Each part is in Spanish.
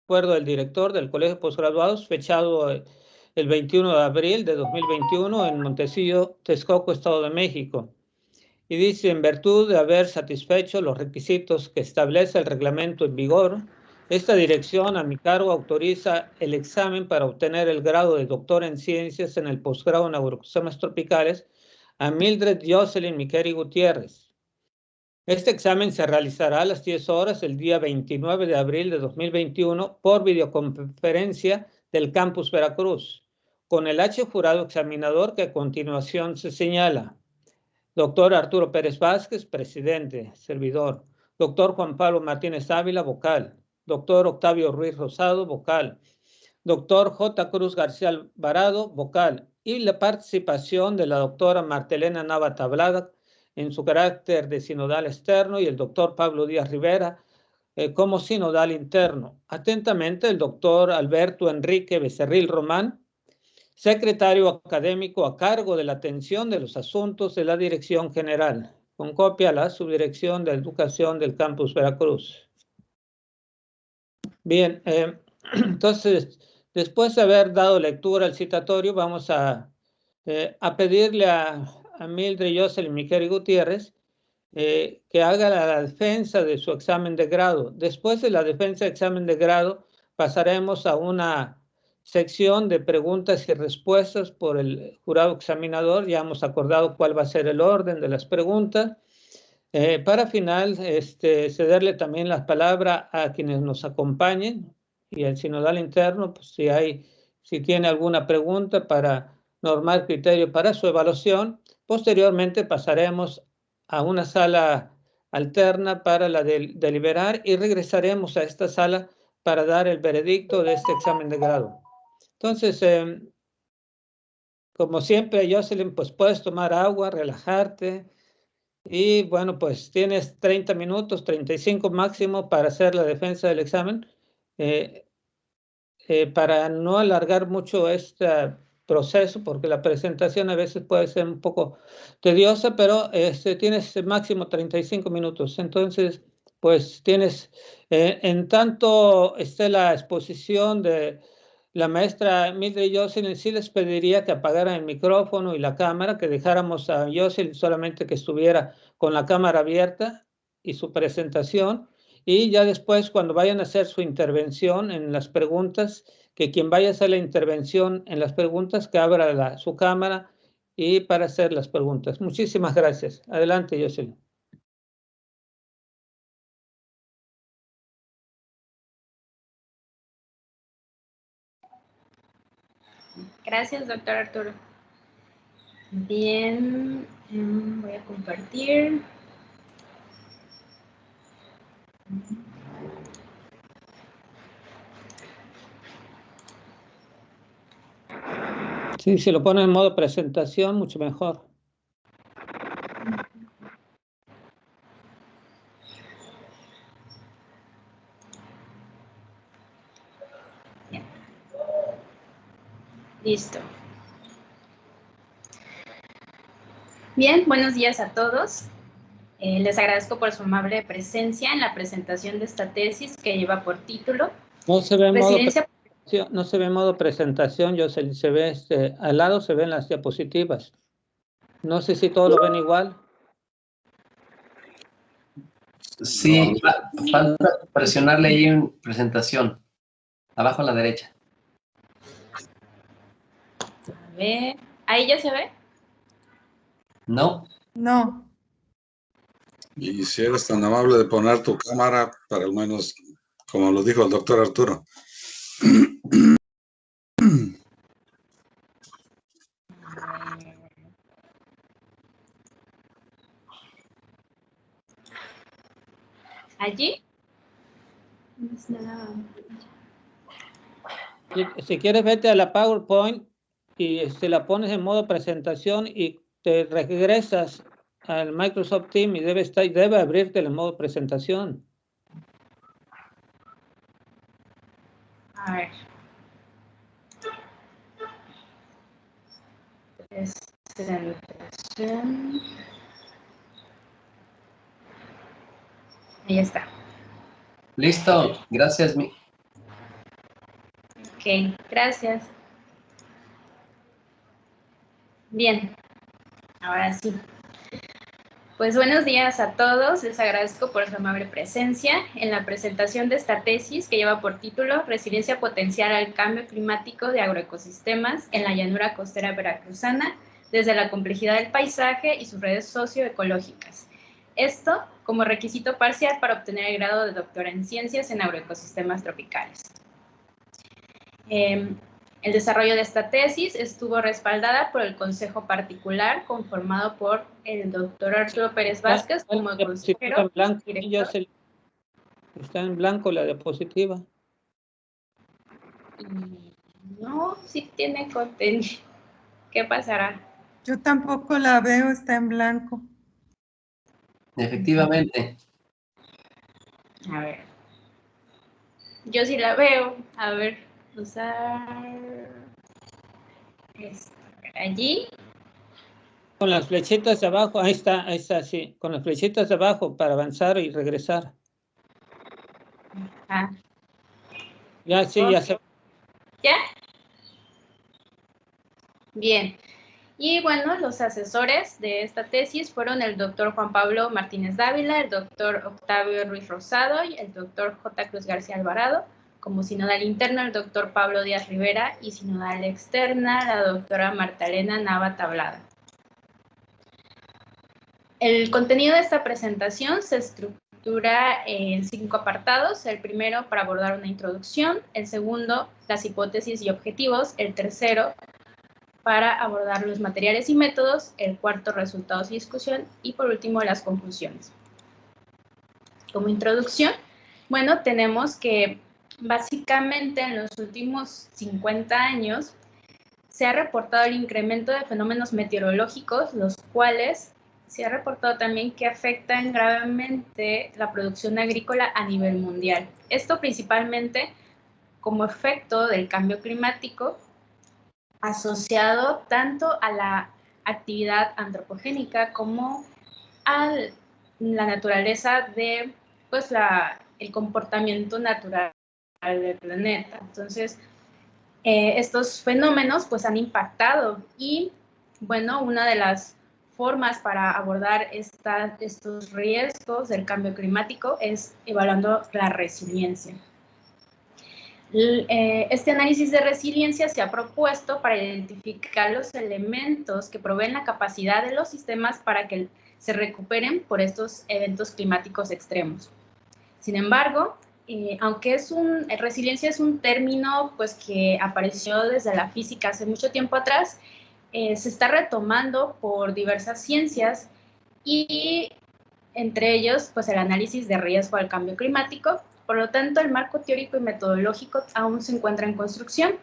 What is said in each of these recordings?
acuerdo del director del Colegio de Postgraduados, fechado el 21 de abril de 2021 en Montecillo, Texcoco, Estado de México. Y dice, en virtud de haber satisfecho los requisitos que establece el reglamento en vigor, esta dirección a mi cargo autoriza el examen para obtener el grado de doctor en ciencias en el posgrado en agroecosistemas tropicales a Mildred Jocelyn Miqueri Gutiérrez. Este examen se realizará a las 10 horas el día 29 de abril de 2021 por videoconferencia del Campus Veracruz, con el jurado examinador que a continuación se señala. Doctor Arturo Pérez Vázquez, presidente, servidor. Doctor Juan Pablo Martínez Ávila, vocal. Doctor Octavio Ruiz Rosado, vocal. Doctor J. Cruz García Alvarado, vocal. Y la participación de la doctora Martelena Nava Tablada en su carácter de sinodal externo y el doctor Pablo Díaz Rivera como sinodal interno. Atentamente, el doctor Alberto Enrique Becerril Román, secretario académico a cargo de la atención de los asuntos de la Dirección General, con copia a la Subdirección de Educación del Campus Veracruz. Bien, entonces, después de haber dado lectura al citatorio, vamos a pedirle a Mildred Jocelyn Miqueri Gutiérrez que haga la defensa de su examen de grado. Después de la defensa de examen de grado, pasaremos a una sección de preguntas y respuestas por el jurado examinador. Ya hemos acordado cuál va a ser el orden de las preguntas. Para final, cederle también la palabra a quienes nos acompañen y el sinodal interno, pues si tiene alguna pregunta para normar criterio para su evaluación. Posteriormente pasaremos a una sala alterna para la deliberar y regresaremos a esta sala para dar el veredicto de este examen de grado. Entonces, como siempre, Jocelyn, pues puedes tomar agua, relajarte y bueno, pues tienes 30 minutos, 35 máximo para hacer la defensa del examen. Para no alargar mucho este proceso, porque la presentación a veces puede ser un poco tediosa, pero tienes máximo 35 minutos. Entonces, pues tienes, en tanto esté la exposición de la maestra Mildred Jocelyn, sí les pediría que apagaran el micrófono y la cámara, que dejáramos a Jocelyn solamente que estuviera con la cámara abierta y su presentación. Y ya después, cuando vayan a hacer su intervención en las preguntas, que quien vaya a hacer la intervención en las preguntas, que abra su cámara y para hacer las preguntas. Muchísimas gracias. Adelante, Jocelyn. Gracias, doctor Arturo. Bien, voy a compartir. Sí, si lo pone en modo presentación, mucho mejor. Bien. Listo. Bien, buenos días a todos. Les agradezco por su amable presencia en la presentación de esta tesis que lleva por título No se ve en modo Residencia. No se ve en modo presentación, Jocelyn, se ve al lado se ven las diapositivas. No sé si todos lo ven igual. Sí, falta presionarle ahí en presentación, abajo a la derecha. A ver, ¿ahí ya se ve? No. No. Y si eres tan amable de poner tu cámara, para al menos, como lo dijo el doctor Arturo. ¿Allí? Si quieres, vete a la PowerPoint y la pones en modo presentación y te regresas al Microsoft Teams y debe abrirte el modo presentación. A ver. Presentación. Ahí está. Listo, gracias. Ok, gracias. Bien, ahora sí. Pues buenos días a todos, les agradezco por su amable presencia en la presentación de esta tesis que lleva por título Resiliencia potencial al cambio climático de agroecosistemas en la llanura costera veracruzana desde la complejidad del paisaje y sus redes socioecológicas. Esto como requisito parcial para obtener el grado de doctora en ciencias en agroecosistemas tropicales. El desarrollo de esta tesis estuvo respaldada por el Consejo Particular conformado por el doctor Arturo Pérez Vázquez como consejero. En blanco, está en blanco la diapositiva. No, sí tiene contenido. ¿Qué pasará? Yo tampoco la veo, está en blanco. Efectivamente. A ver. Yo sí la veo. A ver, usar esto. Allí. Con las flechitas de abajo, ahí está, sí. Con las flechitas de abajo para avanzar y regresar. Ah. Ya, sí, ya se... ¿Ya? Bien. Y bueno, los asesores de esta tesis fueron el doctor Juan Pablo Martínez Dávila, el doctor Octavio Ruiz Rosado y el doctor J. Cruz García Alvarado. Como sinodal interno, el doctor Pablo Díaz Rivera y sinodal externa, la doctora Marta Elena Nava Tablada. El contenido de esta presentación se estructura en 5 apartados. El primero, para abordar una introducción. El segundo, las hipótesis y objetivos. El tercero, para abordar los materiales y métodos. El cuarto, resultados y discusión. Y por último, las conclusiones. Como introducción, bueno, tenemos que básicamente en los últimos 50 años se ha reportado el incremento de fenómenos meteorológicos, los cuales se ha reportado también que afectan gravemente la producción agrícola a nivel mundial. Esto principalmente como efecto del cambio climático asociado tanto a la actividad antropogénica como a la naturaleza de pues el comportamiento natural del planeta. Entonces, estos fenómenos pues han impactado y bueno, una de las formas para abordar estos riesgos del cambio climático es evaluando la resiliencia. Este análisis de resiliencia se ha propuesto para identificar los elementos que proveen la capacidad de los sistemas para que se recuperen por estos eventos climáticos extremos. Sin embargo, aunque resiliencia es un término pues, que apareció desde la física hace mucho tiempo atrás, se está retomando por diversas ciencias y entre ellos pues, el análisis de riesgo al cambio climático. Por lo tanto, el marco teórico y metodológico aún se encuentra en construcción.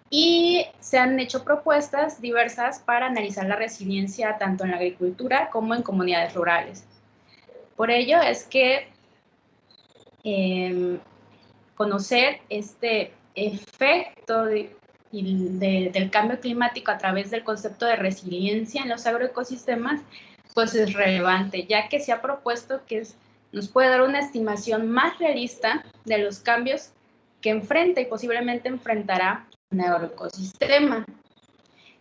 Y se han hecho propuestas diversas para analizar la resiliencia tanto en la agricultura como en comunidades rurales. Por ello es que conocer este efecto del cambio climático a través del concepto de resiliencia en los agroecosistemas, pues es relevante, ya que se ha propuesto que nos puede dar una estimación más realista de los cambios que enfrenta y posiblemente enfrentará un agroecosistema.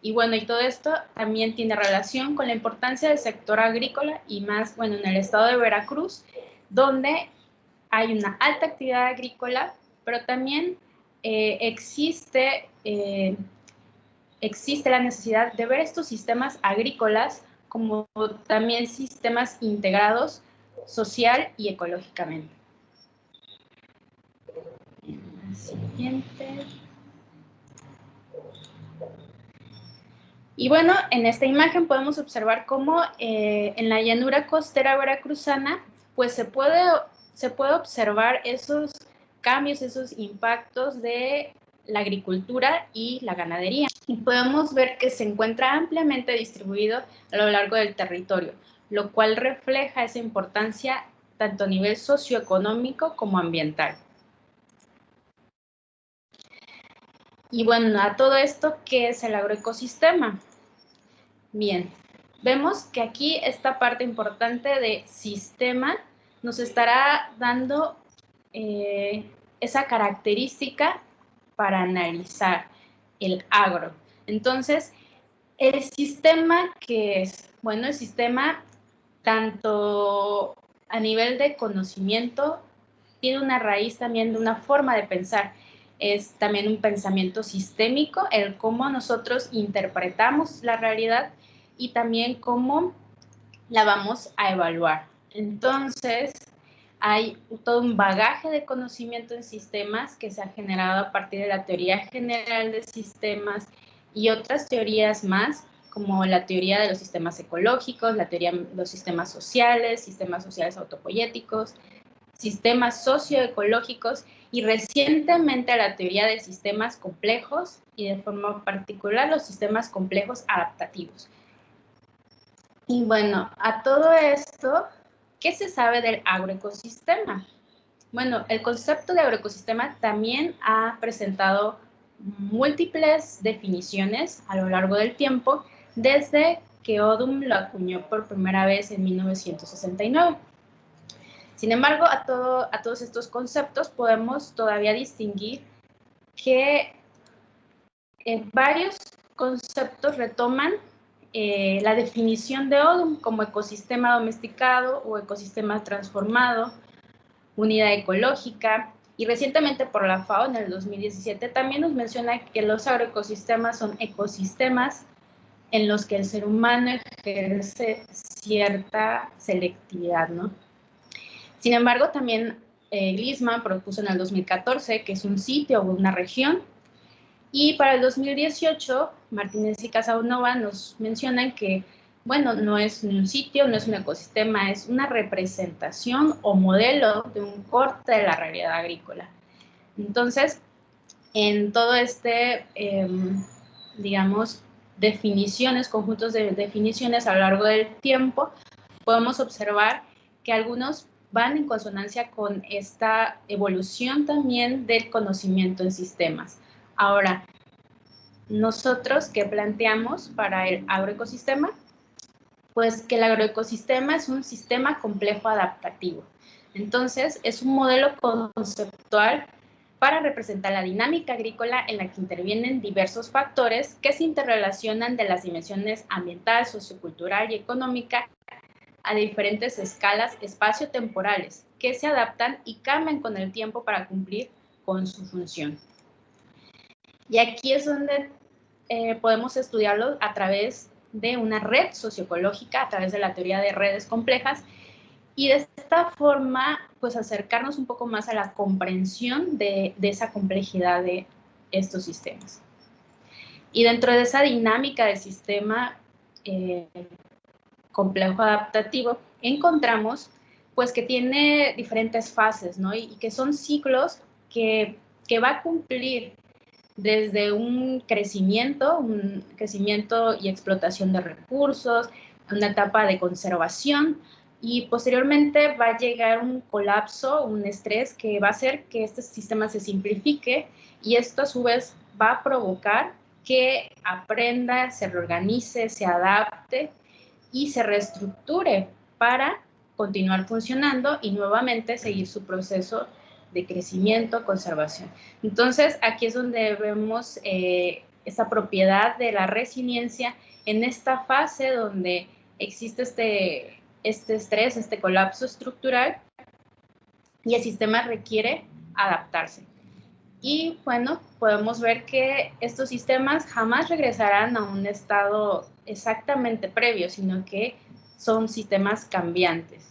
Y bueno, y todo esto también tiene relación con la importancia del sector agrícola y más, bueno, en el estado de Veracruz, donde hay una alta actividad agrícola, pero también existe la necesidad de ver estos sistemas agrícolas como también sistemas integrados social y ecológicamente. La siguiente. Y bueno, en esta imagen podemos observar cómo en la llanura costera veracruzana, pues se puede observar esos cambios, esos impactos de la agricultura y la ganadería. Y podemos ver que se encuentra ampliamente distribuido a lo largo del territorio, lo cual refleja esa importancia tanto a nivel socioeconómico como ambiental. Y bueno, a todo esto, ¿qué es el agroecosistema? Bien, vemos que aquí esta parte importante de sistema nos estará dando esa característica para analizar el agro. Entonces, el sistema que es, bueno, el sistema tanto a nivel de conocimiento tiene una raíz también de una forma de pensar. Es también un pensamiento sistémico, el cómo nosotros interpretamos la realidad y también cómo la vamos a evaluar. Entonces, hay todo un bagaje de conocimiento en sistemas que se ha generado a partir de la teoría general de sistemas y otras teorías más, como la teoría de los sistemas ecológicos, la teoría de los sistemas sociales autopoyéticos, sistemas socioecológicos y recientemente la teoría de sistemas complejos y de forma particular los sistemas complejos adaptativos. Y bueno, a todo esto, ¿qué se sabe del agroecosistema? Bueno, el concepto de agroecosistema también ha presentado múltiples definiciones a lo largo del tiempo, desde que Odum lo acuñó por primera vez en 1969. Sin embargo, a todos estos conceptos podemos todavía distinguir que varios conceptos retoman la definición de Odum como ecosistema domesticado o ecosistema transformado, unidad ecológica, y recientemente por la FAO en el 2017 también nos menciona que los agroecosistemas son ecosistemas en los que el ser humano ejerce cierta selectividad, ¿no? Sin embargo, también Gliessman propuso en el 2014 que es un sitio o una región, y para el 2018 Martínez y Casanova nos mencionan que, bueno, no es ni un sitio, no es un ecosistema, es una representación o modelo de un corte de la realidad agrícola. Entonces, en todo digamos, conjuntos de definiciones a lo largo del tiempo, podemos observar que algunos van en consonancia con esta evolución también del conocimiento en sistemas. Ahora, nosotros, ¿qué planteamos para el agroecosistema? Pues que el agroecosistema es un sistema complejo adaptativo. Entonces, es un modelo conceptual para representar la dinámica agrícola en la que intervienen diversos factores que se interrelacionan de las dimensiones ambiental, sociocultural y económica a diferentes escalas espaciotemporales que se adaptan y cambian con el tiempo para cumplir con su función. Y aquí es donde podemos estudiarlo a través de una red socioecológica, a través de la teoría de redes complejas, y de esta forma, pues acercarnos un poco más a la comprensión de esa complejidad de estos sistemas. Y dentro de esa dinámica del sistema complejo adaptativo, encontramos pues que tiene diferentes fases, ¿no? Y que son ciclos que va a cumplir desde un crecimiento y explotación de recursos, una etapa de conservación, y posteriormente va a llegar un colapso, un estrés que va a hacer que este sistema se simplifique, y esto a su vez va a provocar que aprenda, se reorganice, se adapte y se reestructure para continuar funcionando y nuevamente seguir su proceso de crecimiento, conservación. Entonces, aquí es donde vemos esta propiedad de la resiliencia en esta fase donde existe este estrés, este colapso estructural, y el sistema requiere adaptarse. Y bueno, podemos ver que estos sistemas jamás regresarán a un estado exactamente previo, sino que son sistemas cambiantes.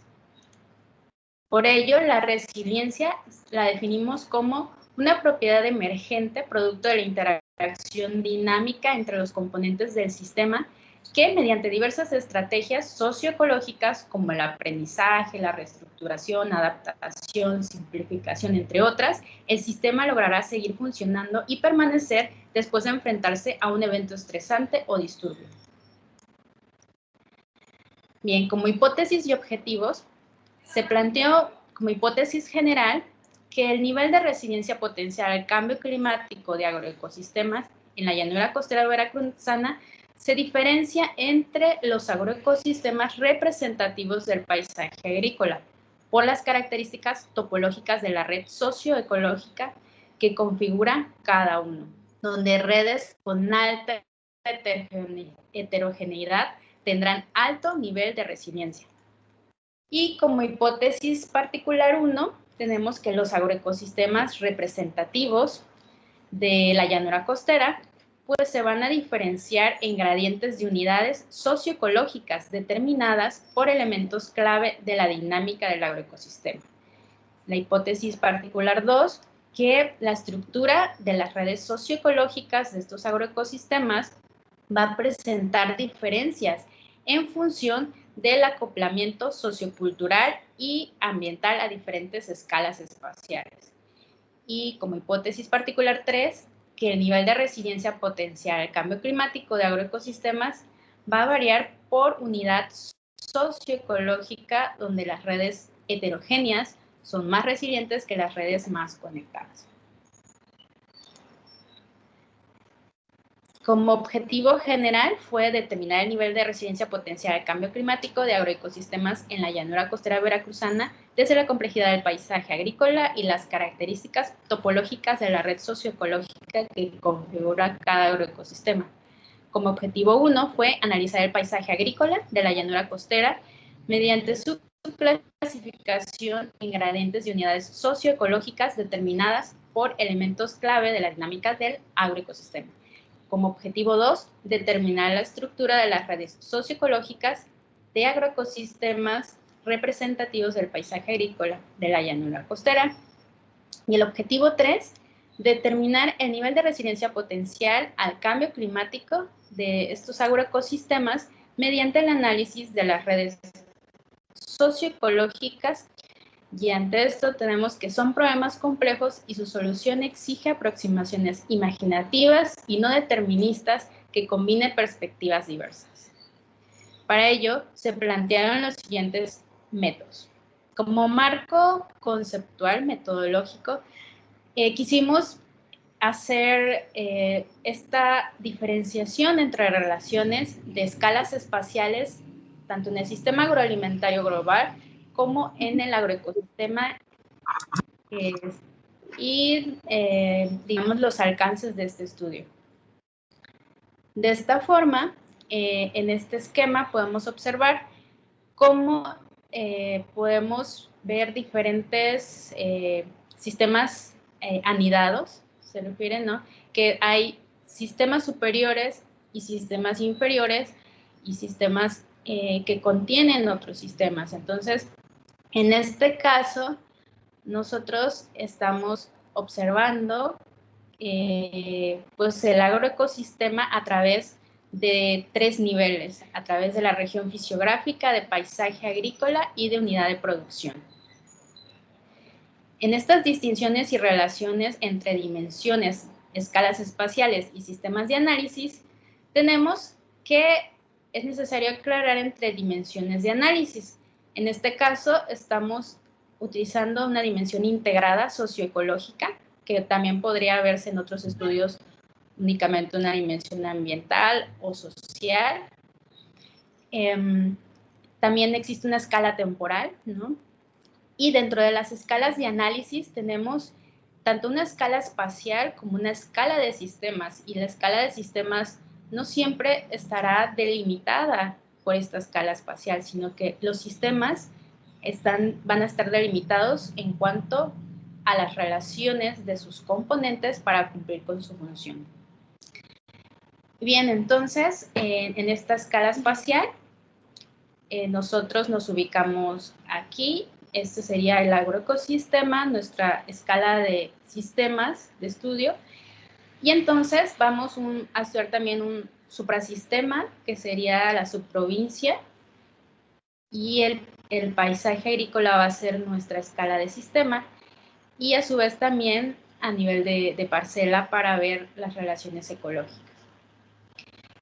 Por ello, la resiliencia la definimos como una propiedad emergente producto de la interacción dinámica entre los componentes del sistema que, mediante diversas estrategias socioecológicas como el aprendizaje, la reestructuración, adaptación, simplificación, entre otras, el sistema logrará seguir funcionando y permanecer después de enfrentarse a un evento estresante o disturbio. Bien, como hipótesis y objetivos, se planteó como hipótesis general que el nivel de resiliencia potencial al cambio climático de agroecosistemas en la llanura costera veracruzana se diferencia entre los agroecosistemas representativos del paisaje agrícola, por las características topológicas de la red socioecológica que configura cada uno, donde redes con alta heterogeneidad tendrán alto nivel de resiliencia. Y como hipótesis particular 1, tenemos que los agroecosistemas representativos de la llanura costera pues se van a diferenciar en gradientes de unidades socioecológicas determinadas por elementos clave de la dinámica del agroecosistema. La hipótesis particular 2, que la estructura de las redes socioecológicas de estos agroecosistemas va a presentar diferencias en función del acoplamiento sociocultural y ambiental a diferentes escalas espaciales. Y como hipótesis particular 3, que el nivel de resiliencia potencial al cambio climático de agroecosistemas va a variar por unidad socioecológica, donde las redes heterogéneas son más resilientes que las redes más conectadas. Como objetivo general fue determinar el nivel de resiliencia potencial al cambio climático de agroecosistemas en la llanura costera veracruzana desde la complejidad del paisaje agrícola y las características topológicas de la red socioecológica que configura cada agroecosistema. Como objetivo 1 fue analizar el paisaje agrícola de la llanura costera mediante su clasificación en gradientes de unidades socioecológicas determinadas por elementos clave de la dinámica del agroecosistema. Como objetivo 2, determinar la estructura de las redes socioecológicas de agroecosistemas representativos del paisaje agrícola de la llanura costera. Y el objetivo 3, determinar el nivel de resiliencia potencial al cambio climático de estos agroecosistemas mediante el análisis de las redes socioecológicas. Y ante esto tenemos que son problemas complejos y su solución exige aproximaciones imaginativas y no deterministas que combinen perspectivas diversas. Para ello, se plantearon los siguientes métodos. Como marco conceptual metodológico, quisimos hacer esta diferenciación entre relaciones de escalas espaciales, tanto en el sistema agroalimentario global como en el agroecosistema y, digamos, los alcances de este estudio. De esta forma, en este esquema podemos observar cómo podemos ver diferentes sistemas anidados, se refiere, ¿no? Que hay sistemas superiores y sistemas inferiores y sistemas que contienen otros sistemas. Entonces, en este caso, nosotros estamos observando pues el agroecosistema a través de 3 niveles, a través de la región fisiográfica, de paisaje agrícola y de unidad de producción. En estas distinciones y relaciones entre dimensiones, escalas espaciales y sistemas de análisis, tenemos que es necesario aclarar entre dimensiones de análisis. En este caso, estamos utilizando una dimensión integrada socioecológica, que también podría verse en otros estudios únicamente una dimensión ambiental o social. También existe una escala temporal, ¿no? Y dentro de las escalas de análisis tenemos tanto una escala espacial como una escala de sistemas, y la escala de sistemas no siempre estará delimitada por esta escala espacial, sino que los sistemas van a estar delimitados en cuanto a las relaciones de sus componentes para cumplir con su función. Bien, entonces, en esta escala espacial, nosotros nos ubicamos aquí. Este sería el agroecosistema, nuestra escala de sistemas de estudio. Y entonces vamos a estudiar también un suprasistema, que sería la subprovincia. Y el paisaje agrícola va a ser nuestra escala de sistema. Y a su vez también a nivel de parcela para ver las relaciones ecológicas.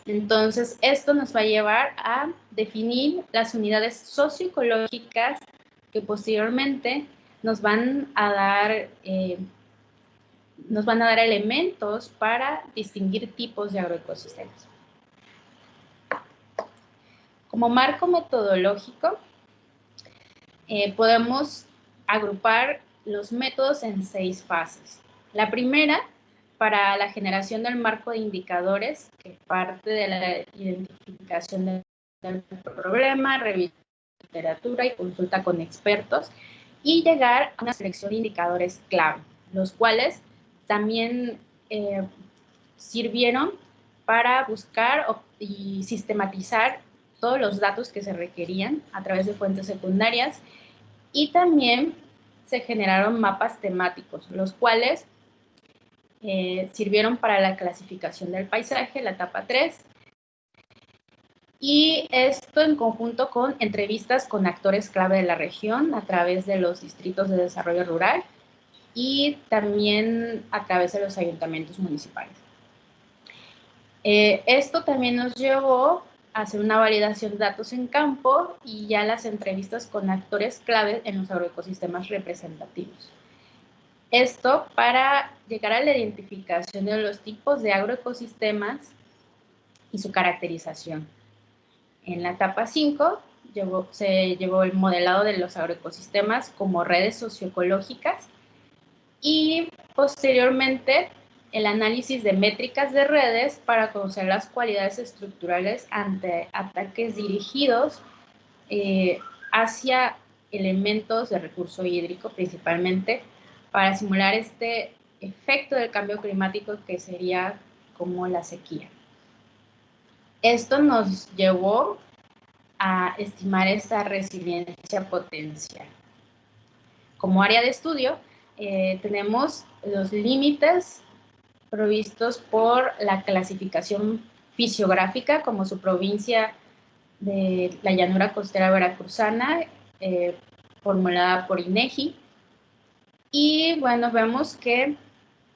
Entonces, esto nos va a llevar a definir las unidades socioecológicas que posteriormente nos van a dar elementos para distinguir tipos de agroecosistemas. Como marco metodológico, podemos agrupar los métodos en 6 fases. La primera, para la generación del marco de indicadores, que parte de la identificación del problema, revisión de literatura y consulta con expertos, y llegar a una selección de indicadores clave, los cuales también sirvieron para buscar y sistematizar todos los datos que se requerían a través de fuentes secundarias, y también se generaron mapas temáticos, los cuales sirvieron para la clasificación del paisaje, la etapa 3, y esto en conjunto con entrevistas con actores clave de la región a través de los distritos de desarrollo rural y también a través de los ayuntamientos municipales. Esto también nos llevó a hacer una validación de datos en campo y ya las entrevistas con actores clave en los agroecosistemas representativos. Esto para llegar a la identificación de los tipos de agroecosistemas y su caracterización. En la etapa 5 se llevó el modelado de los agroecosistemas como redes socioecológicas y posteriormente el análisis de métricas de redes para conocer las cualidades estructurales ante ataques dirigidos hacia elementos de recurso hídrico principalmente, para simular este efecto del cambio climático que sería como la sequía. Esto nos llevó a estimar esta resiliencia potencial. Como área de estudio, tenemos los límites provistos por la clasificación fisiográfica como su provincia de la llanura costera veracruzana, formulada por INEGI. Y bueno, vemos que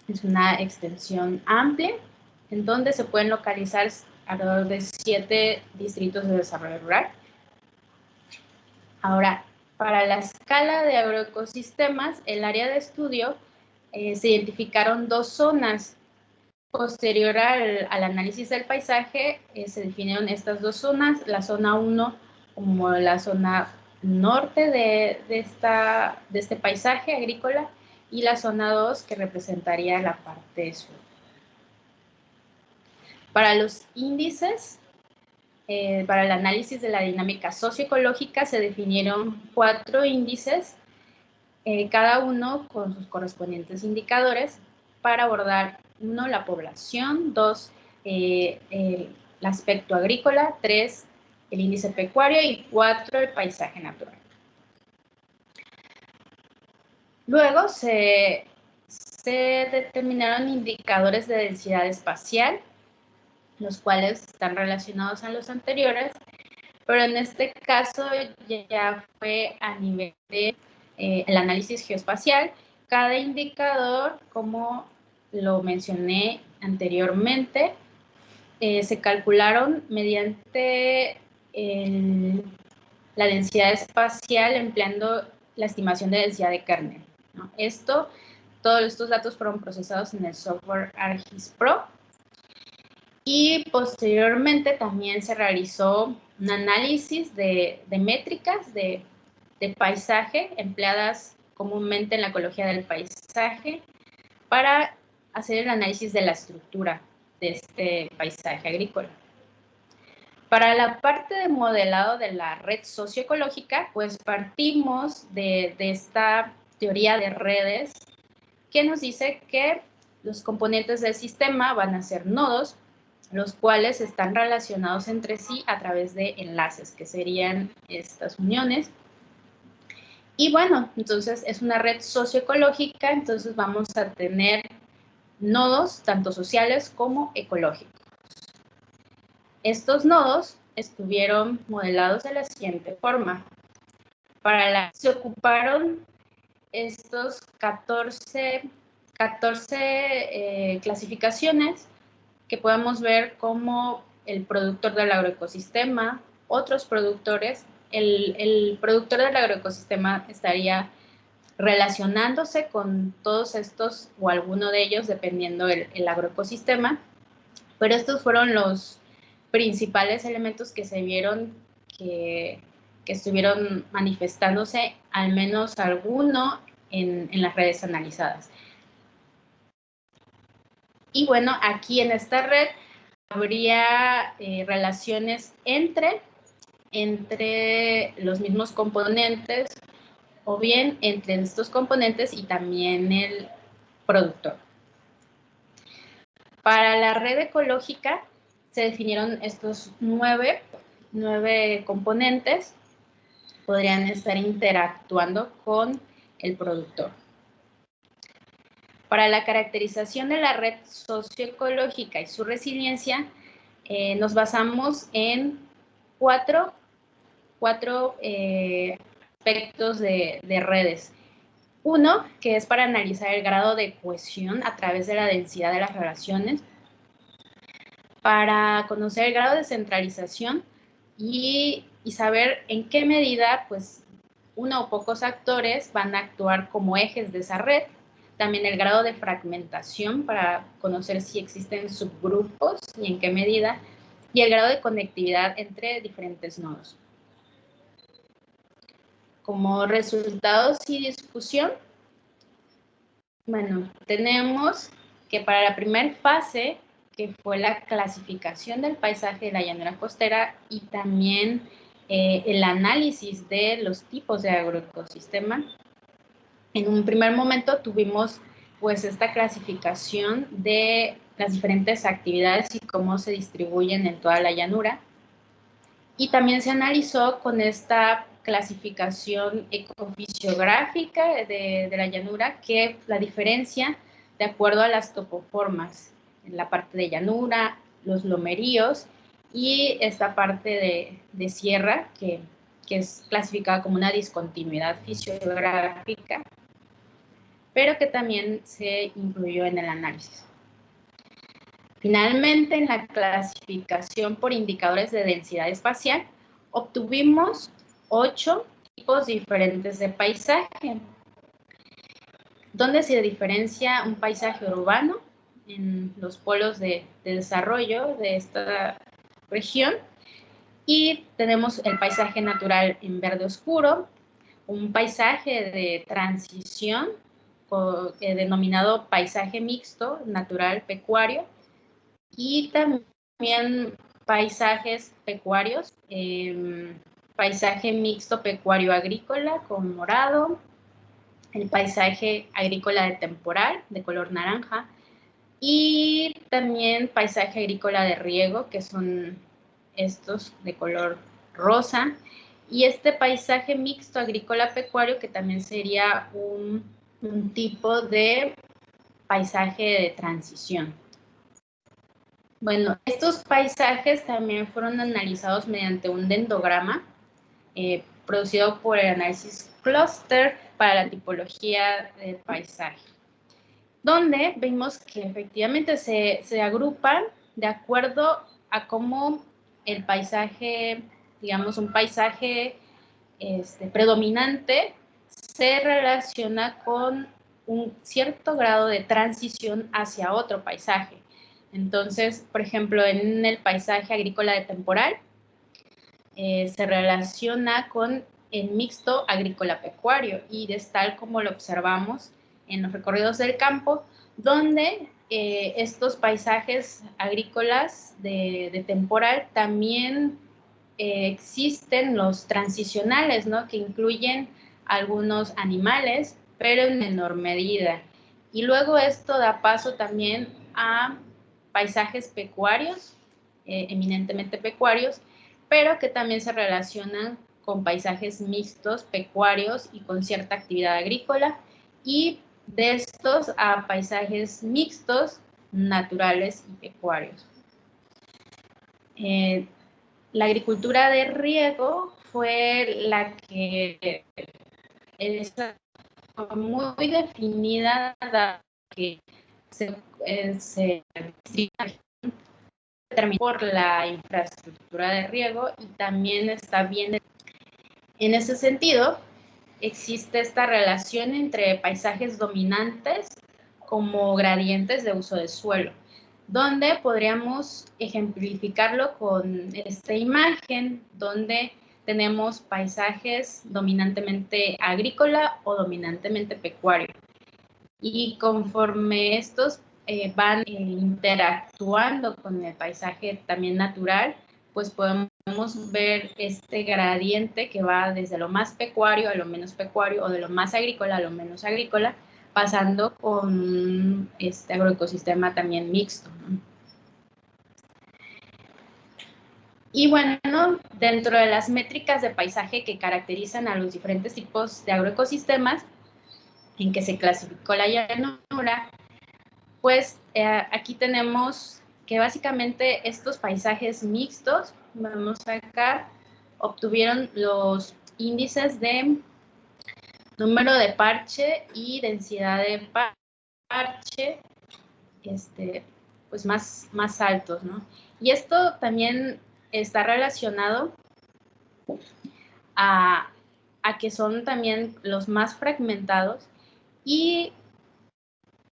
es una extensión amplia en donde se pueden localizar alrededor de 7 distritos de desarrollo rural. Ahora, para la escala de agroecosistemas, el área de estudio se identificaron 2 zonas. Posterior al análisis del paisaje, se definieron estas 2 zonas, la zona 1 como la zona norte de este paisaje agrícola y la zona 2 que representaría la parte sur. Para los índices, para el análisis de la dinámica socioecológica se definieron 4 índices, cada uno con sus correspondientes indicadores para abordar 1, la población, 2, el aspecto agrícola, 3, el índice pecuario y 4, el paisaje natural. Luego se determinaron indicadores de densidad espacial, los cuales están relacionados a los anteriores, pero en este caso ya fue a nivel de el análisis geoespacial. Cada indicador, como lo mencioné anteriormente, se calcularon mediante la densidad espacial empleando la estimación de densidad de kernel, ¿no? Todos estos datos fueron procesados en el software ArcGIS Pro. Y posteriormente también se realizó un análisis de métricas de paisaje empleadas comúnmente en la ecología del paisaje para hacer el análisis de la estructura de este paisaje agrícola. Para la parte de modelado de la red socioecológica, pues partimos de esta teoría de redes que nos dice que los componentes del sistema van a ser nodos, los cuales están relacionados entre sí a través de enlaces, que serían estas uniones. Y bueno, entonces es una red socioecológica, entonces vamos a tener nodos tanto sociales como ecológicos. Estos nodos estuvieron modelados de la siguiente forma. Se ocuparon estos 14 clasificaciones que podemos ver como el productor del agroecosistema, otros productores. El productor del agroecosistema estaría relacionándose con todos estos o alguno de ellos dependiendo el agroecosistema, pero estos fueron los principales elementos que se vieron que estuvieron manifestándose al menos alguno en las redes analizadas. Y bueno, aquí en esta red habría relaciones entre los mismos componentes o bien entre estos componentes y también el productor. Para la red ecológica se definieron estos nueve componentes, podrían estar interactuando con el productor. Para la caracterización de la red socioecológica y su resiliencia, nos basamos en cuatro aspectos de redes. Uno, que es para analizar el grado de cohesión a través de la densidad de las relaciones, para conocer el grado de centralización y saber en qué medida, pues, uno o pocos actores van a actuar como ejes de esa red. También el grado de fragmentación para conocer si existen subgrupos y en qué medida, y el grado de conectividad entre diferentes nodos. Como resultados y discusión, bueno, tenemos que para la primera fase, que fue la clasificación del paisaje de la llanura costera y también el análisis de los tipos de agroecosistema, en un primer momento tuvimos pues esta clasificación de las diferentes actividades y cómo se distribuyen en toda la llanura. Y también se analizó con esta clasificación ecofisiográfica de la llanura, que la diferencia de acuerdo a las topoformas, en la parte de llanura, los lomeríos y esta parte de sierra, que es clasificada como una discontinuidad fisiográfica, pero que también se incluyó en el análisis. Finalmente, en la clasificación por indicadores de densidad espacial, obtuvimos 8 tipos diferentes de paisaje, donde se diferencia un paisaje urbano en los polos de desarrollo de esta región, y tenemos el paisaje natural en verde oscuro, un paisaje de transición denominado paisaje mixto, natural, pecuario, y también paisajes pecuarios, paisaje mixto pecuario agrícola con morado, el paisaje agrícola de temporal de color naranja y también paisaje agrícola de riego, que son estos de color rosa, y este paisaje mixto agrícola pecuario, que también sería un tipo de paisaje de transición. Bueno, estos paisajes también fueron analizados mediante un dendrograma producido por el análisis cluster para la tipología del paisaje, donde vimos que efectivamente se agrupan de acuerdo a cómo el paisaje, digamos, un paisaje predominante se relaciona con un cierto grado de transición hacia otro paisaje. Entonces, por ejemplo, en el paisaje agrícola de temporal, se relaciona con el mixto agrícola-pecuario, y es tal como lo observamos en los recorridos del campo, donde estos paisajes agrícolas de temporal también existen los transicionales, ¿no?, que incluyen algunos animales, pero en menor medida. Y luego esto da paso también a paisajes pecuarios, eminentemente pecuarios, pero que también se relacionan con paisajes mixtos, pecuarios y con cierta actividad agrícola, y de estos a paisajes mixtos, naturales y pecuarios. La agricultura de riego fue la que está muy definida, que se determina por la infraestructura de riego, y también está bien. En ese sentido, existe esta relación entre paisajes dominantes como gradientes de uso de suelo, donde podríamos ejemplificarlo con esta imagen, donde tenemos paisajes dominantemente agrícola o dominantemente pecuario. Y conforme estos van interactuando con el paisaje también natural, pues podemos ver este gradiente que va desde lo más pecuario a lo menos pecuario, o de lo más agrícola a lo menos agrícola, pasando con este agroecosistema también mixto, ¿no? Y bueno, dentro de las métricas de paisaje que caracterizan a los diferentes tipos de agroecosistemas en que se clasificó la llanura, pues aquí tenemos que básicamente estos paisajes mixtos, vamos acá, obtuvieron los índices de número de parche y densidad de parche pues más altos, ¿no? Y esto también está relacionado a que son también los más fragmentados, y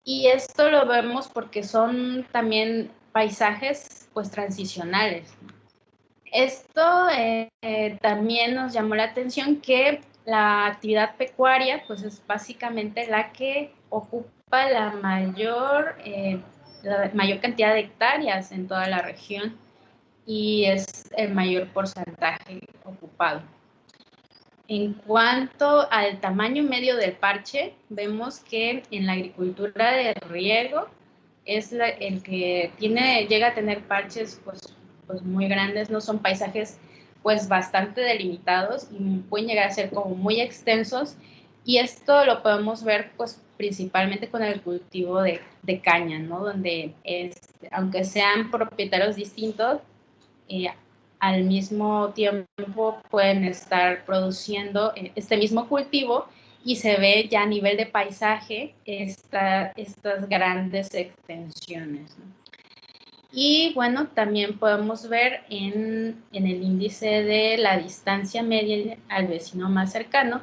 esto lo vemos porque son también paisajes pues transicionales. Esto también nos llamó la atención, que la actividad pecuaria pues es básicamente la que ocupa la mayor cantidad de hectáreas en toda la región, y es el mayor porcentaje ocupado. En cuanto al tamaño medio del parche, vemos que en la agricultura de riego es el que llega a tener parches pues muy grandes, no son paisajes pues bastante delimitados y pueden llegar a ser como muy extensos, y esto lo podemos ver pues principalmente con el cultivo de caña, ¿no? Donde aunque sean propietarios distintos, al mismo tiempo pueden estar produciendo este mismo cultivo, y se ve ya a nivel de paisaje estas grandes extensiones, ¿no? Y bueno, también podemos ver en el índice de la distancia media al vecino más cercano,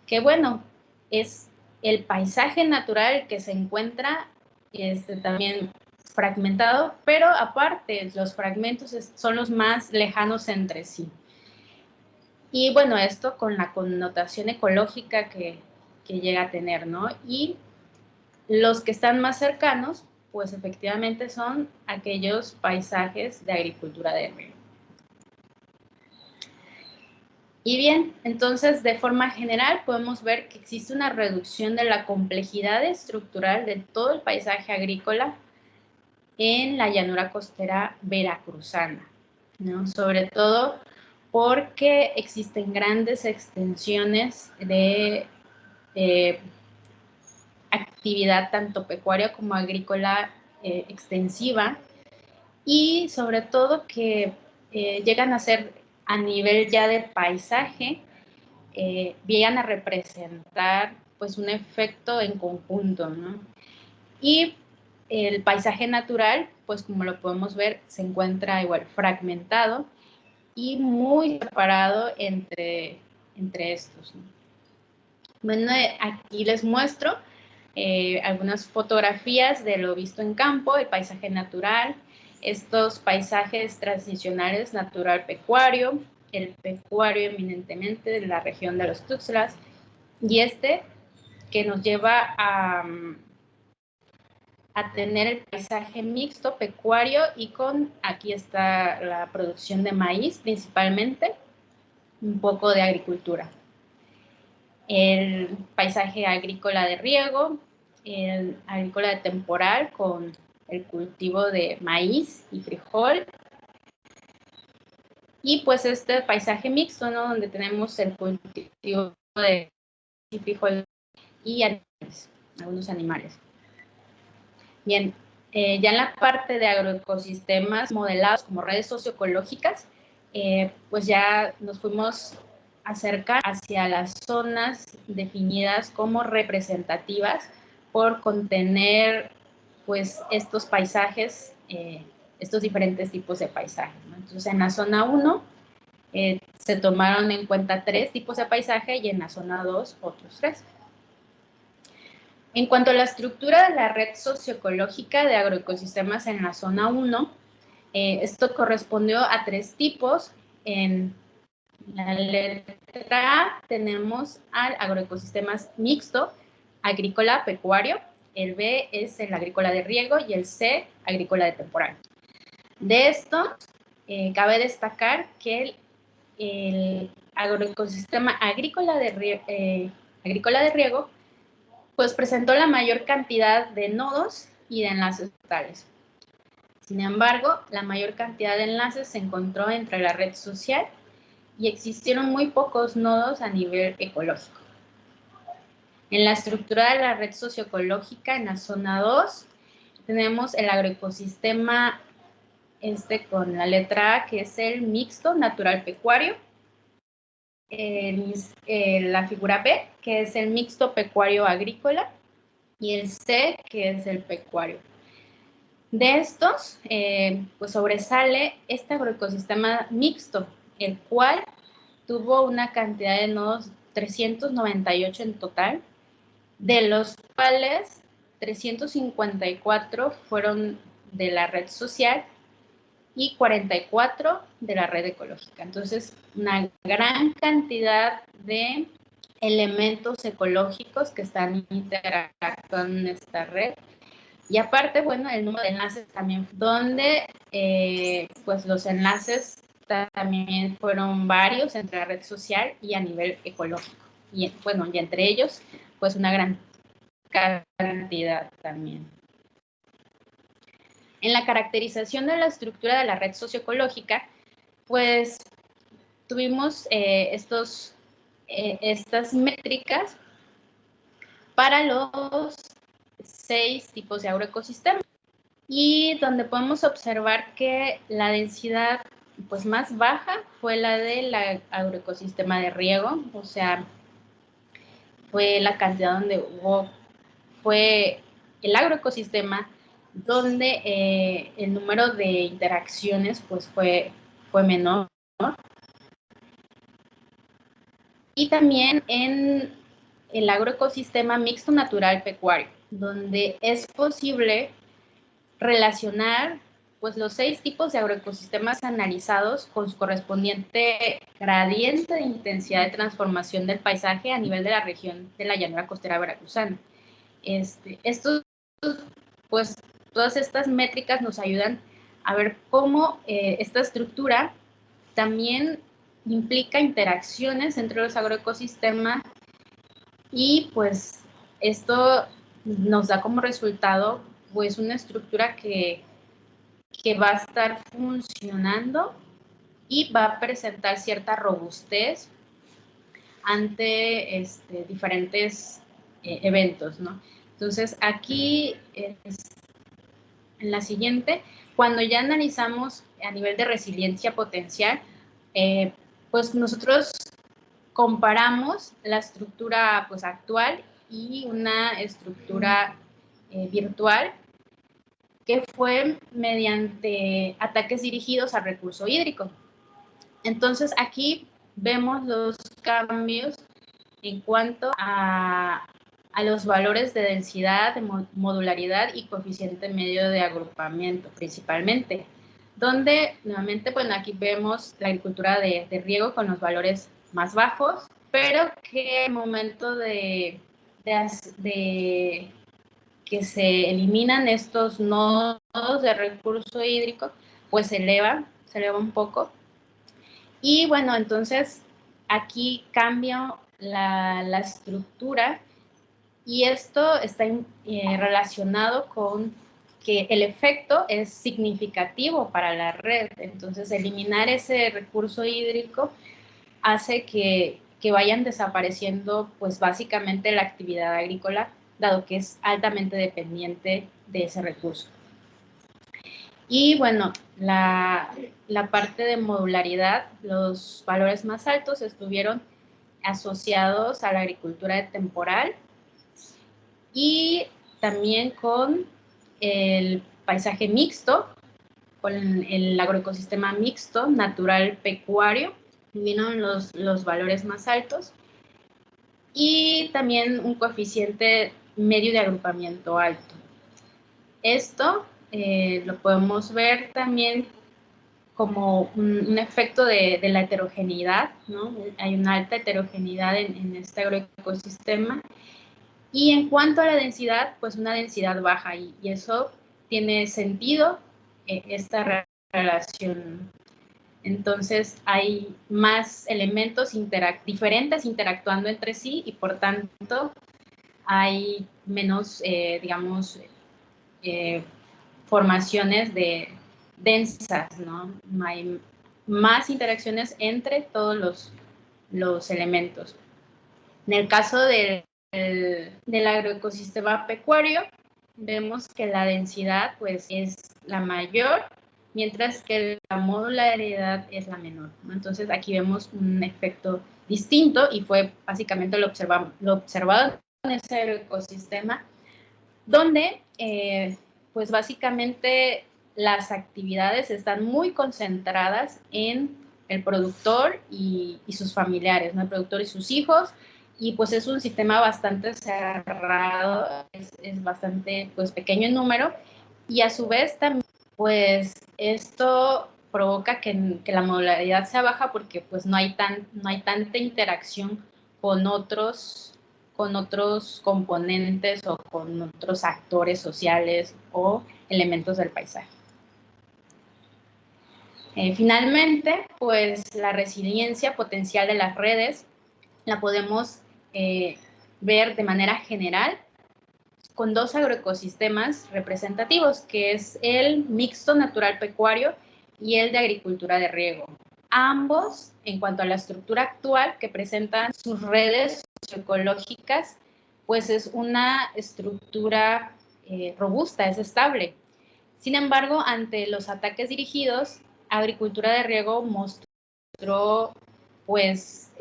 que bueno, es el paisaje natural que se encuentra también fragmentado, pero aparte los fragmentos son los más lejanos entre sí. Y bueno, esto con la connotación ecológica que llega a tener, ¿no? Y los que están más cercanos, pues efectivamente son aquellos paisajes de agricultura de riego. Y bien, entonces de forma general podemos ver que existe una reducción de la complejidad estructural de todo el paisaje agrícola en la llanura costera veracruzana, ¿no? Sobre todo porque existen grandes extensiones de actividad tanto pecuaria como agrícola extensiva, y sobre todo que llegan a ser a nivel ya de paisaje, llegan a representar pues un efecto en conjunto, ¿no? Y el paisaje natural, pues como lo podemos ver, se encuentra igual fragmentado y muy separado entre estos, ¿no? Bueno, aquí les muestro algunas fotografías de lo visto en campo, el paisaje natural, estos paisajes transicionales natural-pecuario, el pecuario eminentemente de la región de los Tuxtlas, y que nos lleva a tener el paisaje mixto pecuario, y aquí está la producción de maíz principalmente, un poco de agricultura. El paisaje agrícola de riego, el agrícola de temporal con el cultivo de maíz y frijol, y pues este paisaje mixto, ¿no? Donde tenemos el cultivo de frijol y animales, algunos animales. Bien, ya en la parte de agroecosistemas modelados como redes socioecológicas, pues ya nos fuimos a acercar hacia las zonas definidas como representativas por contener pues estos paisajes, estos diferentes tipos de paisajes, ¿no? Entonces en la zona 1 se tomaron en cuenta 3 tipos de paisaje, y en la zona 2 otros 3. En cuanto a la estructura de la red socioecológica de agroecosistemas en la zona 1, esto correspondió a 3 tipos la letra A tenemos al agroecosistema mixto, agrícola, pecuario. El B es el agrícola de riego y el C, agrícola de temporal. De esto, cabe destacar que el agroecosistema agrícola de riego pues presentó la mayor cantidad de nodos y de enlaces totales. Sin embargo, la mayor cantidad de enlaces se encontró entre la red social y existieron muy pocos nodos a nivel ecológico. En la estructura de la red socioecológica, en la zona 2, tenemos el agroecosistema con la letra A, que es el mixto natural pecuario. La figura B, que es el mixto pecuario agrícola. Y el C, que es el pecuario. De estos, pues sobresale este agroecosistema mixto, el cual tuvo una cantidad de nodos 398 en total, de los cuales 354 fueron de la red social y 44 de la red ecológica. Entonces, una gran cantidad de elementos ecológicos que están interactuando en esta red. Y aparte, bueno, el número de enlaces también, donde pues los enlaces también fueron varios entre la red social y a nivel ecológico. Y bueno, y entre ellos, pues una gran cantidad también. En la caracterización de la estructura de la red socioecológica, pues tuvimos estas métricas para los 6 tipos de agroecosistemas, y donde podemos observar que la densidad pues más baja fue la del agroecosistema de riego, o sea, fue la cantidad donde fue el agroecosistema donde el número de interacciones pues fue menor. Y también en el agroecosistema mixto natural pecuario, donde es posible relacionar pues los 6 tipos de agroecosistemas analizados con su correspondiente gradiente de intensidad de transformación del paisaje a nivel de la región de la llanura costera veracruzana. Pues todas estas métricas nos ayudan a ver cómo esta estructura también implica interacciones entre los agroecosistemas, y pues esto nos da como resultado pues una estructura que va a estar funcionando y va a presentar cierta robustez ante diferentes eventos, ¿no? Entonces aquí en la siguiente, cuando ya analizamos a nivel de resiliencia potencial, pues nosotros comparamos la estructura pues actual y una estructura virtual que fue mediante ataques dirigidos al recurso hídrico. Entonces aquí vemos los cambios en cuanto a los valores de densidad, de modularidad y coeficiente medio de agrupamiento principalmente, donde nuevamente, bueno, aquí vemos la agricultura de riego con los valores más bajos, pero que al momento de que se eliminan estos nodos de recurso hídrico, pues se eleva un poco. Y bueno, entonces aquí cambia la estructura, y esto está relacionado con que el efecto es significativo para la red. Entonces, eliminar ese recurso hídrico hace que vayan desapareciendo, pues básicamente la actividad agrícola, dado que es altamente dependiente de ese recurso. Y bueno, la parte de modularidad, los valores más altos estuvieron asociados a la agricultura de temporal y también con el paisaje mixto, con el agroecosistema mixto natural pecuario, vieron los valores más altos, y también un coeficiente medio de agrupamiento alto. Esto lo podemos ver también como un efecto de la heterogeneidad, ¿no? Hay una alta heterogeneidad en este agroecosistema. Y en cuanto a la densidad, pues una densidad baja, y eso tiene sentido, esta relación. Entonces hay más elementos diferentes interactuando entre sí y por tanto hay menos, digamos, formaciones densas, ¿no? Hay más interacciones entre todos los elementos. En el caso del agroecosistema pecuario, vemos que la densidad pues, es la mayor, mientras que la modularidad es la menor, ¿no? Entonces aquí vemos un efecto distinto y fue básicamente lo observado en ese agroecosistema, donde pues básicamente las actividades están muy concentradas en el productor y sus familiares, ¿no? El productor y sus hijos, y pues es un sistema bastante cerrado, es bastante pues pequeño en número, y a su vez también pues esto provoca que la modularidad sea baja porque pues no hay tanta interacción con otros componentes o con otros actores sociales o elementos del paisaje. Finalmente, pues la resiliencia potencial de las redes la podemos ver de manera general con dos agroecosistemas representativos, que es el mixto natural pecuario y el de agricultura de riego. Ambos, en cuanto a la estructura actual que presentan sus redes socioecológicas, pues es una estructura robusta, es estable. Sin embargo, ante los ataques dirigidos, agricultura de riego mostró pues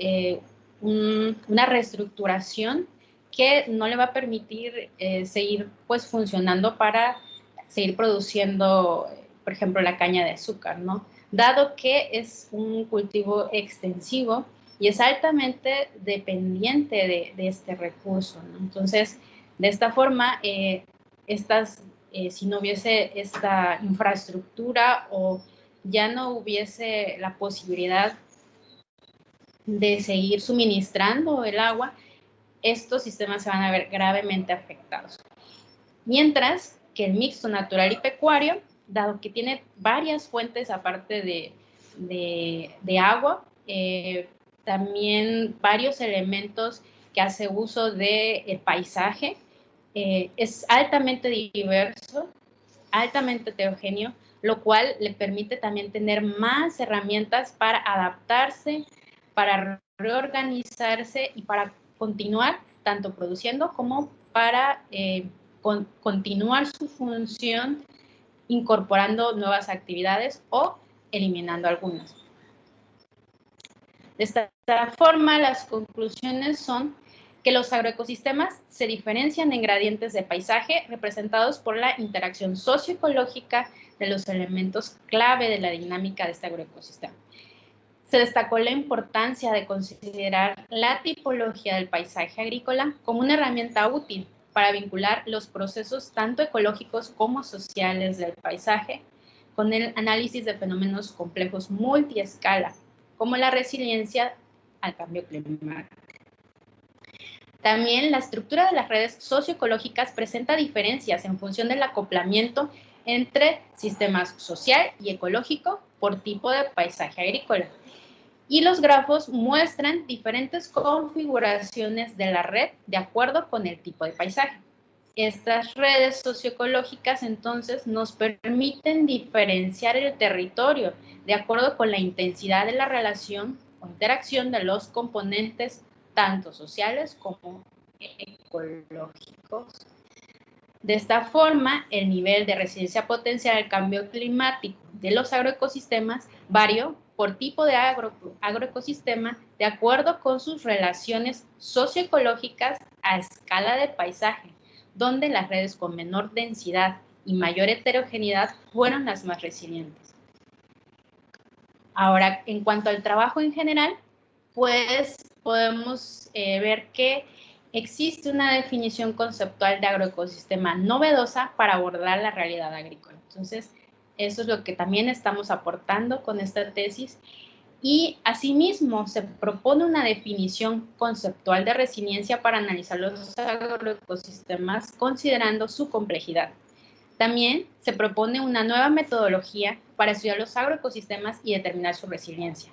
una reestructuración que no le va a permitir seguir pues funcionando para seguir produciendo, por ejemplo, la caña de azúcar, ¿no? Dado que es un cultivo extensivo y es altamente dependiente de este recurso, ¿no? Entonces, de esta forma, si no hubiese esta infraestructura o ya no hubiese la posibilidad de seguir suministrando el agua, estos sistemas se van a ver gravemente afectados. Mientras que el mixto natural y pecuario, dado que tiene varias fuentes aparte de agua, también varios elementos que hace uso del paisaje, es altamente diverso, altamente heterogéneo, lo cual le permite también tener más herramientas para adaptarse, para reorganizarse y para continuar tanto produciendo como para continuar su función incorporando nuevas actividades o eliminando algunas. De esta forma, las conclusiones son que los agroecosistemas se diferencian en gradientes de paisaje representados por la interacción socioecológica de los elementos clave de la dinámica de este agroecosistema. Se destacó la importancia de considerar la tipología del paisaje agrícola como una herramienta útil para vincular los procesos tanto ecológicos como sociales del paisaje con el análisis de fenómenos complejos multiescala, como la resiliencia al cambio climático. También la estructura de las redes socioecológicas presenta diferencias en función del acoplamiento entre sistemas social y ecológico por tipo de paisaje agrícola. Y los grafos muestran diferentes configuraciones de la red de acuerdo con el tipo de paisaje. Estas redes socioecológicas entonces nos permiten diferenciar el territorio de acuerdo con la intensidad de la relación o interacción de los componentes tanto sociales como ecológicos. De esta forma, el nivel de resiliencia potencial al cambio climático de los agroecosistemas varió por tipo de agroecosistema de acuerdo con sus relaciones socioecológicas a escala de paisaje, donde las redes con menor densidad y mayor heterogeneidad fueron las más resilientes. Ahora, en cuanto al trabajo en general, pues podemos ver que existe una definición conceptual de agroecosistema novedosa para abordar la realidad agrícola. Entonces, Eso es lo que también estamos aportando con esta tesis. Y asimismo se propone una definición conceptual de resiliencia para analizar los agroecosistemas considerando su complejidad. También se propone una nueva metodología para estudiar los agroecosistemas y determinar su resiliencia.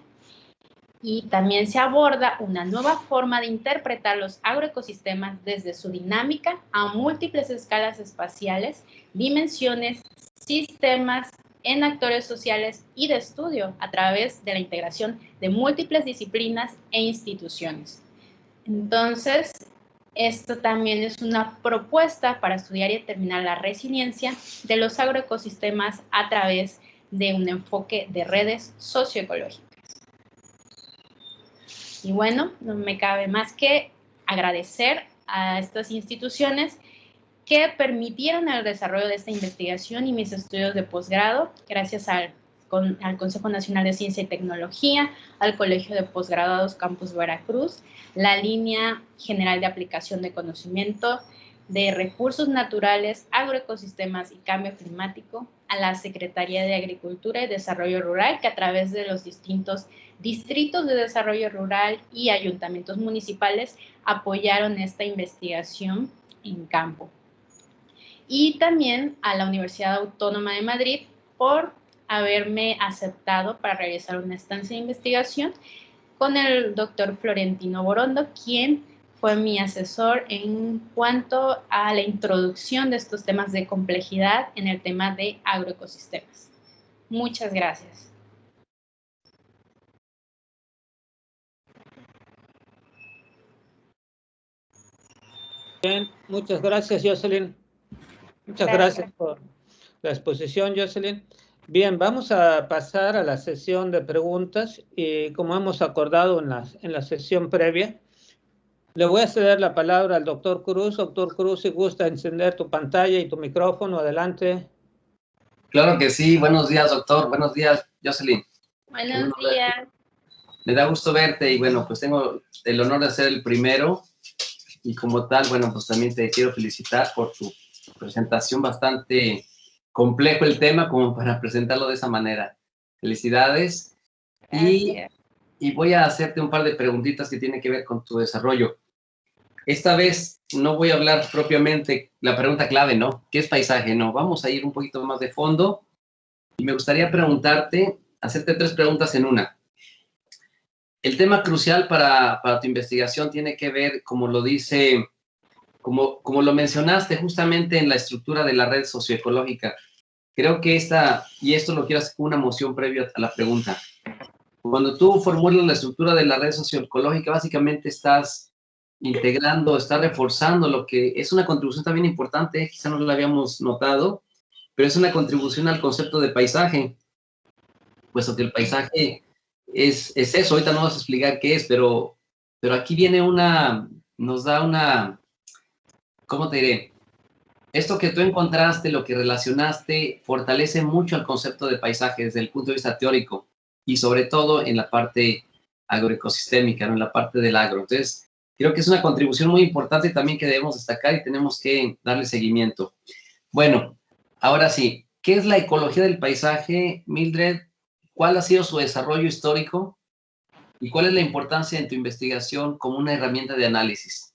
Y también se aborda una nueva forma de interpretar los agroecosistemas desde su dinámica a múltiples escalas espaciales, dimensiones, sistemas, en actores sociales y de estudio a través de la integración de múltiples disciplinas e instituciones. Entonces, esto también es una propuesta para estudiar y determinar la resiliencia de los agroecosistemas a través de un enfoque de redes socioecológicas. Y bueno, no me cabe más que agradecer a estas instituciones que permitieron el desarrollo de esta investigación y mis estudios de posgrado, gracias al Consejo Nacional de Ciencia y Tecnología, al Colegio de Posgraduados Campus Veracruz, la Línea General de Aplicación de Conocimiento de Recursos Naturales, Agroecosistemas y Cambio Climático, a la Secretaría de Agricultura y Desarrollo Rural, que a través de los distintos distritos de desarrollo rural y ayuntamientos municipales apoyaron esta investigación en campo. Y también a la Universidad Autónoma de Madrid por haberme aceptado para realizar una estancia de investigación con el doctor Florentino Borondo, quien fue mi asesor en cuanto a la introducción de estos temas de complejidad en el tema de agroecosistemas. Muchas gracias. Bien, muchas gracias, Jocelyn. Muchas gracias por la exposición, Jocelyn. Bien, vamos a pasar a la sesión de preguntas y como hemos acordado en la sesión previa, le voy a ceder la palabra al doctor Cruz. Doctor Cruz, si gusta encender tu pantalla y tu micrófono, adelante. Claro que sí. Buenos días, doctor. Buenos días, Jocelyn. Buenos días. Me da gusto verte y bueno, pues tengo el honor de ser el primero y como tal, bueno, pues también te quiero felicitar por tu presentación, bastante complejo el tema como para presentarlo de esa manera. Felicidades. Y voy a hacerte un par de preguntitas que tienen que ver con tu desarrollo. Esta vez no voy a hablar propiamente la pregunta clave, ¿no? ¿Qué es paisaje? No, vamos a ir un poquito más de fondo y me gustaría preguntarte, hacerte 3 preguntas en una. El tema crucial para tu investigación tiene que ver, como lo dice, como lo mencionaste justamente en la estructura de la red socioecológica. Creo que y esto lo quiero hacer con una moción previa a la pregunta. Cuando tú formulas la estructura de la red socioecológica, básicamente estás integrando, estás reforzando lo que es una contribución también importante, quizá no lo habíamos notado, pero es una contribución al concepto de paisaje, puesto que el paisaje es eso. Ahorita no vas a explicar qué es, pero aquí viene nos da una, ¿cómo te diré? Esto que tú encontraste, lo que relacionaste, fortalece mucho el concepto de paisaje desde el punto de vista teórico y sobre todo en la parte agroecosistémica, ¿no? En la parte del agro. Entonces, creo que es una contribución muy importante también que debemos destacar y tenemos que darle seguimiento. Bueno, ahora sí, ¿qué es la ecología del paisaje, Mildred? ¿Cuál ha sido su desarrollo histórico? ¿Y cuál es la importancia en tu investigación como una herramienta de análisis?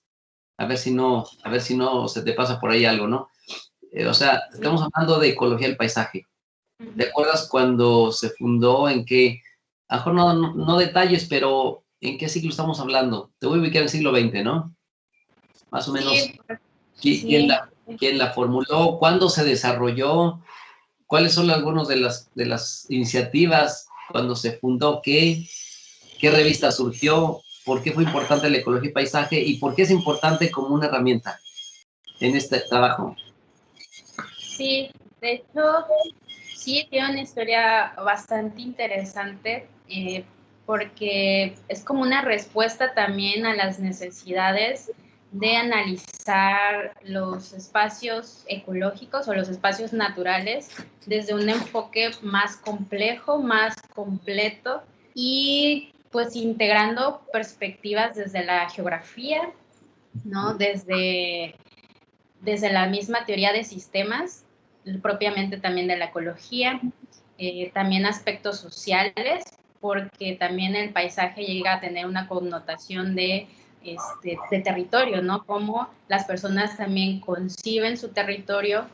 A ver si no se te pasa por ahí algo, ¿no? O sea, estamos hablando de ecología del paisaje. ¿Te acuerdas cuando se fundó? ¿En qué? A lo mejor no detalles, pero ¿en qué siglo estamos hablando? Te voy a ubicar en el siglo XX, ¿no? Más o menos. Sí, ¿Quién la formuló? ¿Cuándo se desarrolló? ¿Cuáles son algunas de las iniciativas? ¿Cuándo se fundó? ¿Qué revista surgió? ¿Por qué fue importante la ecología y paisaje? ¿Y por qué es importante como una herramienta en este trabajo? Sí, de hecho, sí, tiene una historia bastante interesante porque es como una respuesta también a las necesidades de analizar los espacios ecológicos o los espacios naturales desde un enfoque más complejo, más completo y pues integrando perspectivas desde la geografía, ¿no? Desde la misma teoría de sistemas propiamente también de la ecología, también aspectos sociales, porque también el paisaje llega a tener una connotación de territorio, ¿no? Cómo las personas también conciben su territorio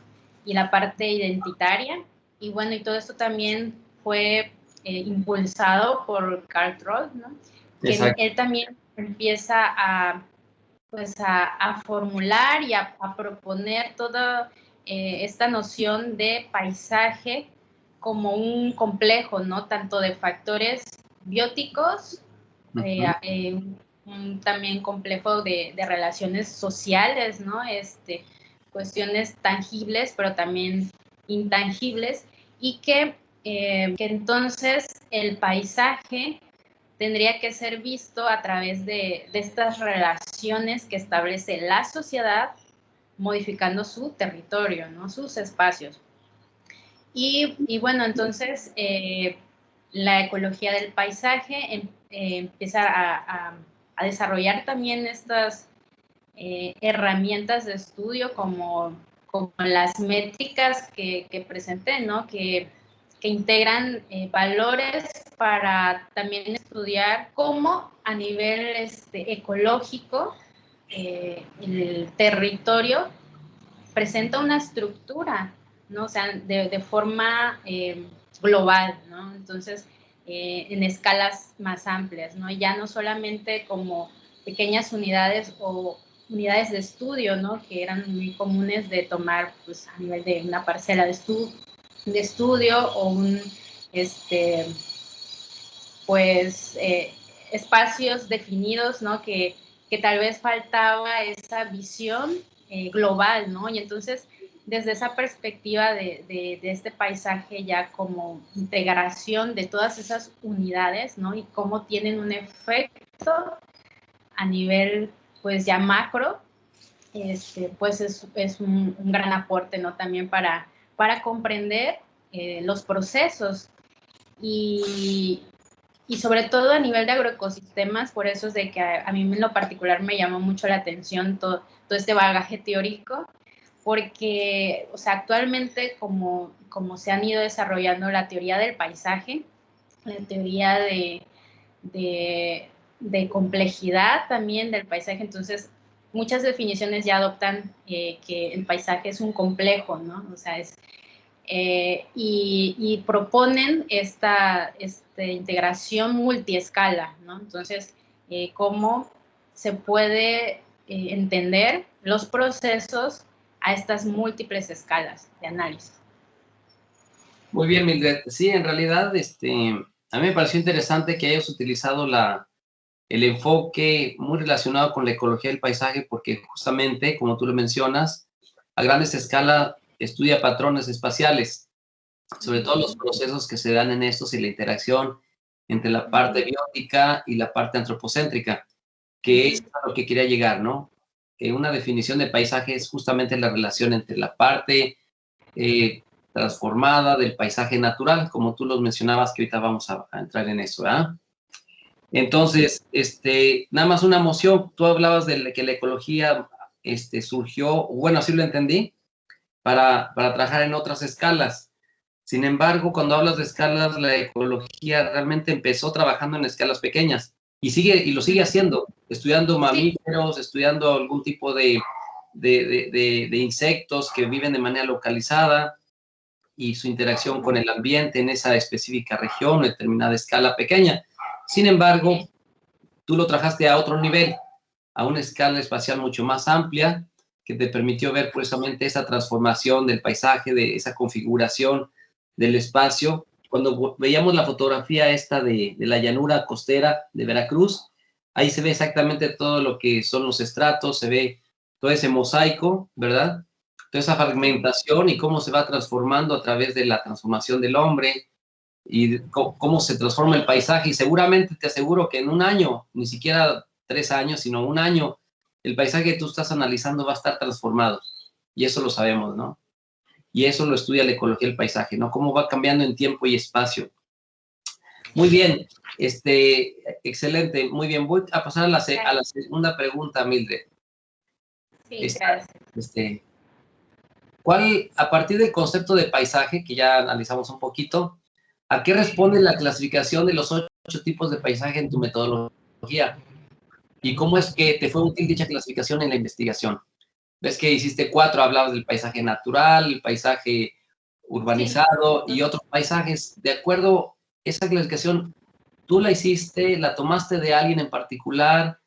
y la parte identitaria. Y bueno, y todo esto también fue impulsado por Carl Troll, ¿no? Que él también empieza a formular y a proponer toda esta noción de paisaje como un complejo, ¿no? Tanto de factores bióticos, también complejo de relaciones sociales, ¿no? Cuestiones tangibles, pero también intangibles, y que entonces el paisaje tendría que ser visto a través de estas relaciones que establece la sociedad, modificando su territorio, ¿no? Sus espacios. Y bueno, entonces la ecología del paisaje empieza a desarrollar también estas herramientas de estudio como las métricas que presenté, ¿no? Que integran valores para también estudiar cómo a nivel ecológico el territorio presenta una estructura, ¿no? O sea, de forma global, ¿no? Entonces, en escalas más amplias, ¿no? Ya no solamente como pequeñas unidades o unidades de estudio, ¿no? Que eran muy comunes de tomar, pues, a nivel de una parcela de estudio o un, espacios definidos, ¿no? Que tal vez faltaba esa visión global, ¿no? Y entonces, desde esa perspectiva de este paisaje ya como integración de todas esas unidades, ¿no? Y cómo tienen un efecto a nivel, pues, ya macro, pues es un gran aporte, ¿no? También para comprender los procesos y sobre todo a nivel de agroecosistemas. Por eso es de que a mí en lo particular me llamó mucho la atención todo este bagaje teórico, porque, o sea, actualmente como se han ido desarrollando la teoría del paisaje, la teoría de complejidad también del paisaje, entonces muchas definiciones ya adoptan que el paisaje es un complejo, ¿no? O sea, y proponen esta integración multiescala, ¿no? Entonces, cómo se puede entender los procesos a estas múltiples escalas de análisis. Muy bien, Mildred. Sí, en realidad, a mí me pareció interesante que hayas utilizado el enfoque muy relacionado con la ecología del paisaje, porque justamente, como tú lo mencionas, a grandes escalas estudia patrones espaciales, sobre todo los procesos que se dan en estos y la interacción entre la parte biótica y la parte antropocéntrica, que es a lo que quería llegar, ¿no? Una definición de paisaje es justamente la relación entre la parte transformada del paisaje natural, como tú los mencionabas, que ahorita vamos a entrar en eso, ¿verdad? Entonces, nada más una moción. Tú hablabas de que la ecología surgió, bueno, así lo entendí, para trabajar en otras escalas. Sin embargo, cuando hablas de escalas, la ecología realmente empezó trabajando en escalas pequeñas y lo sigue haciendo, estudiando mamíferos, estudiando algún tipo de insectos que viven de manera localizada y su interacción con el ambiente en esa específica región o determinada escala pequeña. Sin embargo, tú lo trabajaste a otro nivel, a una escala espacial mucho más amplia, que te permitió ver precisamente esa transformación del paisaje, de esa configuración del espacio. Cuando veíamos la fotografía esta de la llanura costera de Veracruz, ahí se ve exactamente todo lo que son los estratos, se ve todo ese mosaico, ¿verdad? Toda esa fragmentación y cómo se va transformando a través de la transformación del hombre y cómo se transforma el paisaje. Y seguramente te aseguro que en un año, ni siquiera 3 años, sino un año, el paisaje que tú estás analizando va a estar transformado. Y eso lo sabemos, ¿no? Y eso lo estudia la ecología del paisaje, ¿no? Cómo va cambiando en tiempo y espacio. Muy bien, excelente, muy bien. Voy a pasar a la segunda pregunta, Mildred. Sí, gracias. a partir del concepto de paisaje, que ya analizamos un poquito, ¿a qué responde la clasificación de los 8 tipos de paisaje en tu metodología? ¿Y cómo es que te fue útil dicha clasificación en la investigación? Ves que hiciste 4, hablabas del paisaje natural, el paisaje urbanizado y otros paisajes. De acuerdo, esa clasificación, ¿tú la hiciste, la tomaste de alguien en particular?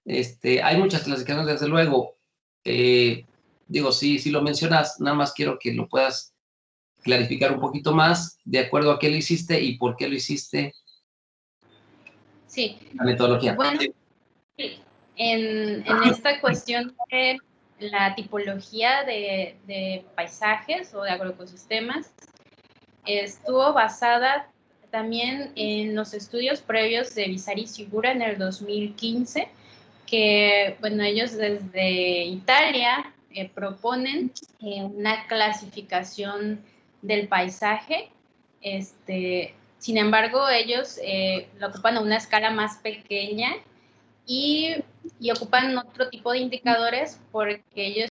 Hay muchas clasificaciones, desde luego. Digo, sí lo mencionas, nada más quiero que lo puedas clarificar un poquito más, de acuerdo a qué lo hiciste y por qué lo hiciste. Sí. La metodología. Bueno, en esta cuestión de la tipología de paisajes o de agroecosistemas, estuvo basada también en los estudios previos de Visari y Segura en el 2015, que, bueno, ellos desde Italia proponen una clasificación del paisaje. Sin embargo, ellos lo ocupan a una escala más pequeña y ocupan otro tipo de indicadores porque ellos